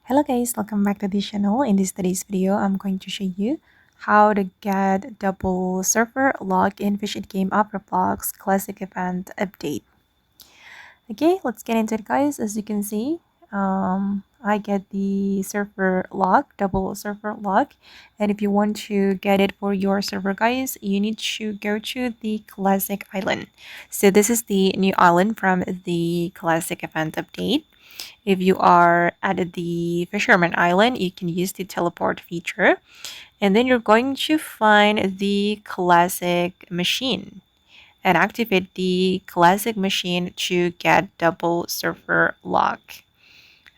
Hello guys, welcome back to this channel. In today's video, I'm going to show you how to get double server login vision game of Roblox classic event update. Okay, let's get into it guys. As you can see, I get the server log, double server log, and if you want to get it for your server guys, you need to go to the classic island. So this is the new island from the classic event update. If you are at the Fisherman Island, you can use the teleport feature. And then you're going to find the classic machine and activate the classic machine to get double server lock.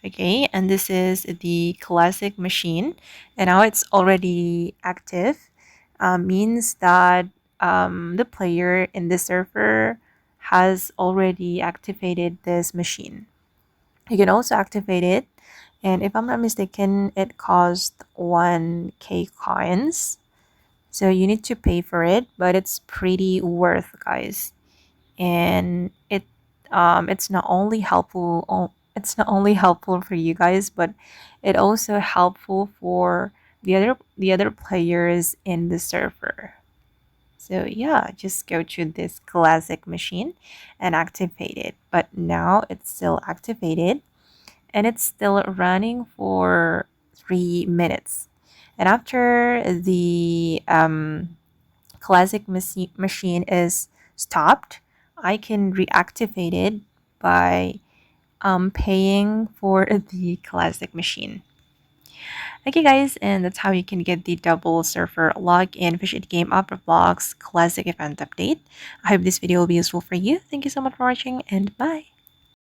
Okay, and this is the classic machine. And now it's already active. Means that the player in the server has already activated this machine. You can also activate it, and if I'm not mistaken, it cost 1k coins. So you need to pay for it, but it's pretty worth, guys. And it's not only helpful for you guys, but it also helpful for the other players in the server. So yeah, just go to this classic machine and activate it. But now it's still activated and it's still running for 3 minutes. And after the classic machine is stopped, I can reactivate it by paying for the classic machine. Okay guys, and that's how you can get the double server login fish it game of Roblox classic event update. I hope this video will be useful for you. Thank you so much for watching and bye.